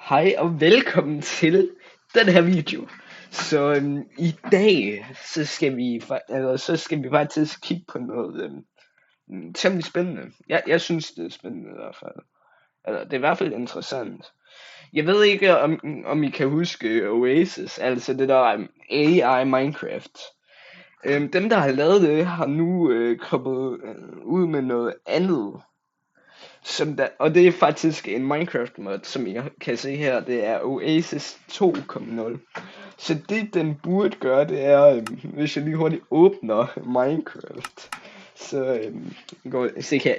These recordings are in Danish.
Hej og velkommen til den her video. Så i dag så skal vi faktisk kigge på noget temmelig spændende. Jeg synes det er spændende i hvert fald. Eller det er i hvert fald interessant. Jeg ved ikke om I kan huske Oasis, altså det der AI Minecraft. Dem der har lavet det har nu kommet ud med noget andet. Og det er faktisk en Minecraft mod, som I kan se her, det er Oasis 2.0. Så det den burde gøre, det er, hvis jeg lige hurtigt åbner Minecraft, så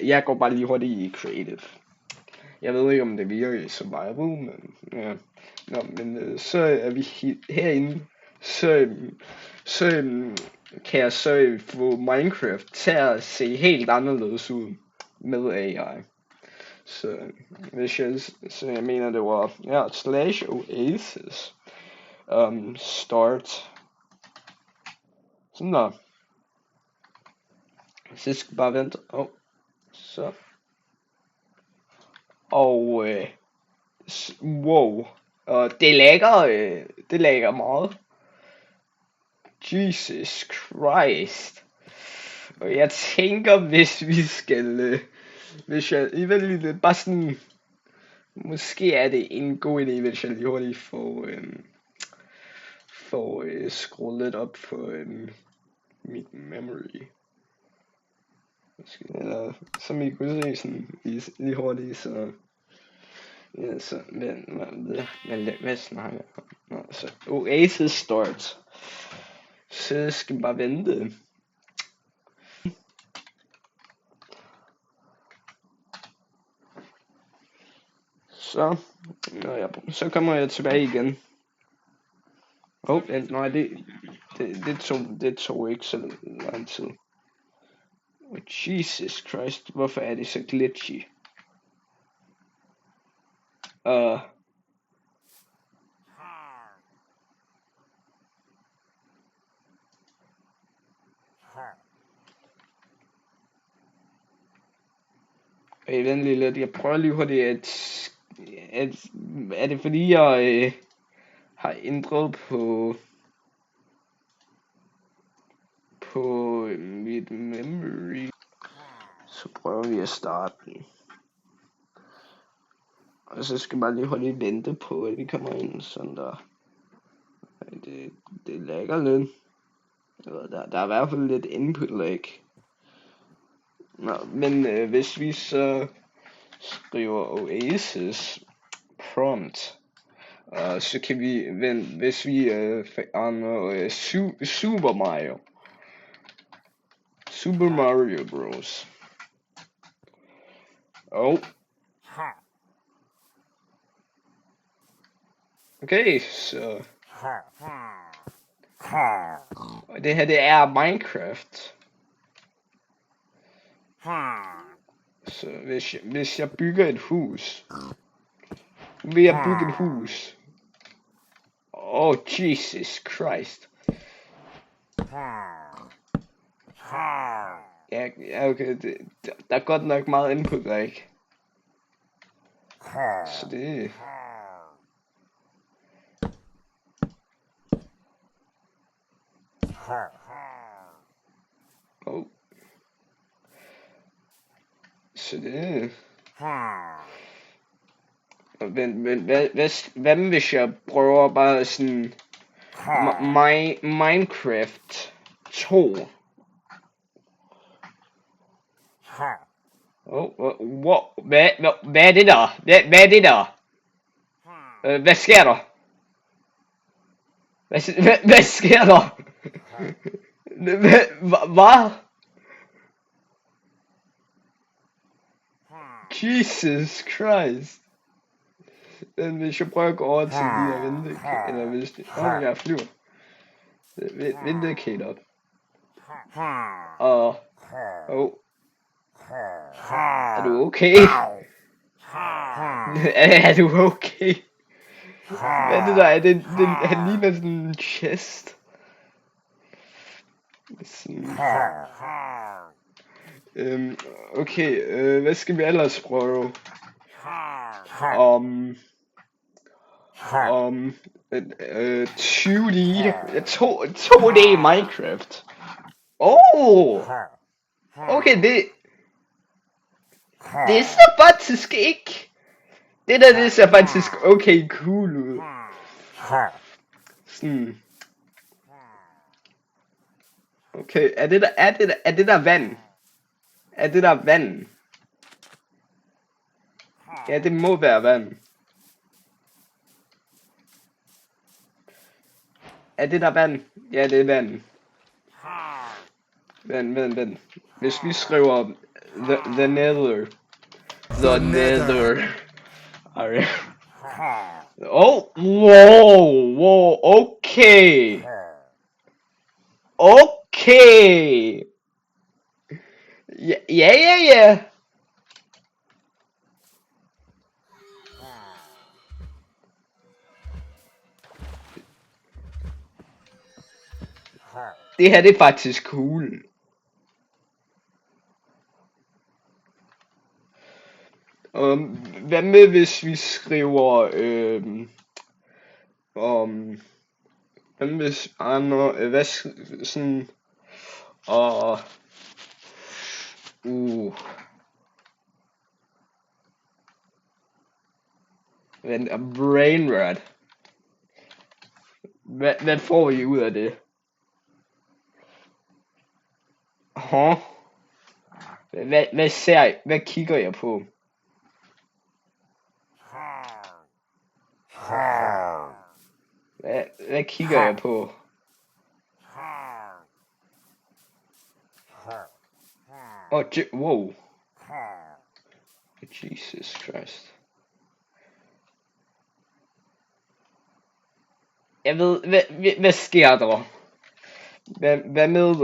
jeg går bare lige hurtigt i Creative. Jeg ved ikke om det virker i Survival, men ja. Så er vi herinde, så kan jeg så få Minecraft til at se helt anderledes ud med AI. Så jeg mener det var /Oasis start. Sådan der. Så jeg skal bare vente. Så. Og wow. Og det lægger meget. Jesus Christ. Og jeg tænker, hvis vi skal hvis jeg lige bare sådan, måske er det en god idé, hvis jeg lige hurtigt får skruet lidt op på mit memory. Måske, eller som I kunne se sådan lige hurtigt, så ja, så hvad snakker jeg om? Så Oasis start. Så skal vi bare vente. Så kommer jeg tilbage igen. Nej, det tog ikke så lang tid. Jesus Christ, hvorfor er det så glitchy? Vent lige lidt, jeg prøver lige hurtigt er det fordi jeg har ændret på mit memory? Så prøver vi at starte den. Og så skal man lige hurtigt vente på, at vi kommer ind sådan der. Det lagger lidt. Der er i hvert fald lidt input lag. Men hvis vi så skriver Oasis prompt, så kan vi, hvis vi Super Mario Bros. Okay, så og det her det er Minecraft. Så hvis jeg bygger et hus, vil jeg bygge et hus. Jesus Christ. Ja, okay, der er godt nok meget input der, ikke? Så det så det hvad hvis jeg prøver bare sådan Minecraft 2? Hvad er det der? Hvad er det der? Hvad sker der? Hvad sker der? Hvad? Jesus Christ. Hvis jeg prøver at gå over til de her vindikator, eller hvis det, jeg flyver. Vindikator. Er du okay? Er du okay? Hvad er det der? Han ligner sådan en chest. Okay, hvad skal vi ellers prøve? om 20D, 2D Minecraft. Okay, det ser faktisk ikke. Det ser faktisk okay cool ud. Sådan. Okay, er det der vand? Er det der vand? Ja, det må være vand. Er det der vand? Ja, det er vand. Vand. Hvis vi skriver the nether. The nether. Alright. Oh, wow, okay. Okay. Ja. Det her, det er faktisk cool. Hvad med hvis vi skriver hvad med hvis andre hvad sådan og vent, brain rot. Hvad får I ud af det? Hvad kigger jeg på? Hvad kigger jeg på? Wow. Jesus Christ. Jeg ved, hvad sker der? Hvad med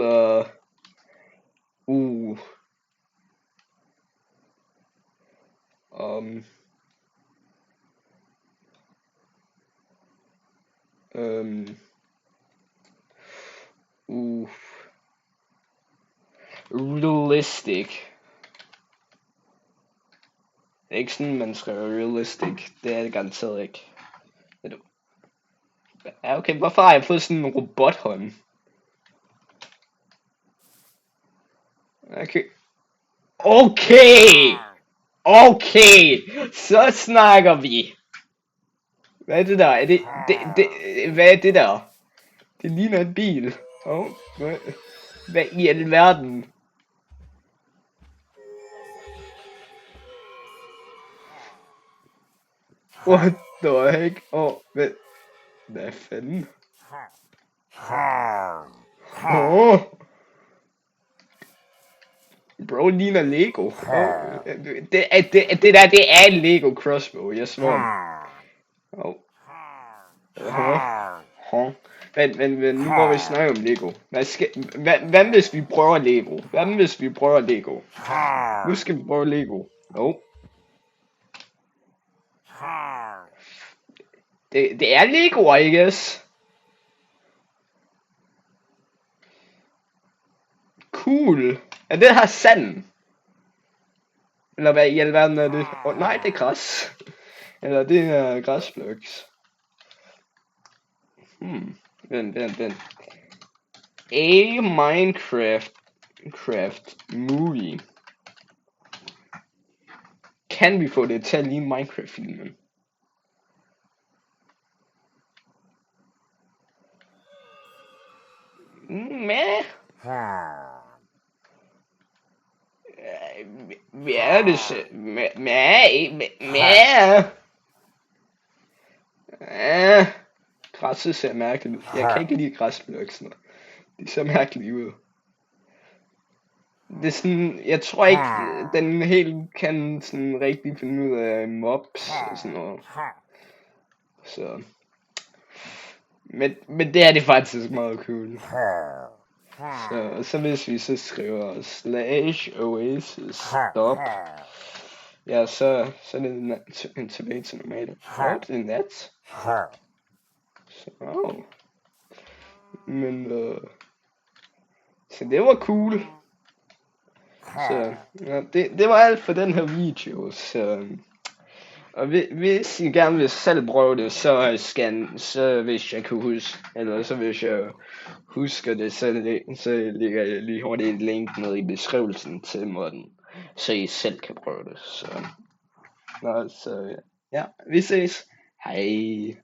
realistic. Det er ikke sådan, man skriver realistic. Det er det garanteret ikke. Ja, okay, hvorfor har jeg fået sådan en robothånd? Okay, så snakker vi. Hvad er det der? Hvad er det der? Det ligner en bil. Hvad i alverden? What the heck? Hvad fanden? Bro ligner Lego. Det er en Lego crossbow, jeg svor. Men nu må vi snakke om Lego. Hvad hvis vi prøver Lego? Nu skal vi prøve Lego. Det er Lego, I guess. Cool. Er det her sand? Eller hvad i alverden er det? Nej, det er græs. Eller det er græsbloks. Vent. A Minecraft movie. Kan vi få det til at ligne Minecraft-filmen? Hvad er det så? Græsset ser mærkeligt ud. Jeg kan ikke lide græsbloksene. De ser mærkeligt ud. Det er sådan, jeg tror ikke, den helt kan sådan rigtig finde ud af mobs og sådan noget. Men det er det faktisk meget cool. Så hvis vi så skriver /oasis stop, ja, så er det tilbage til normalt. Det er net. Men så det var cool. Så ja, det var alt for den her video. Så Og hvis I gerne vil selv prøve det, så hvis jeg kan huske, eller så hvis jeg husker det, så lægger jeg lige hurtigt et link ned i beskrivelsen til modden, så I selv kan prøve det. Så, så ja, vi ses. Hej.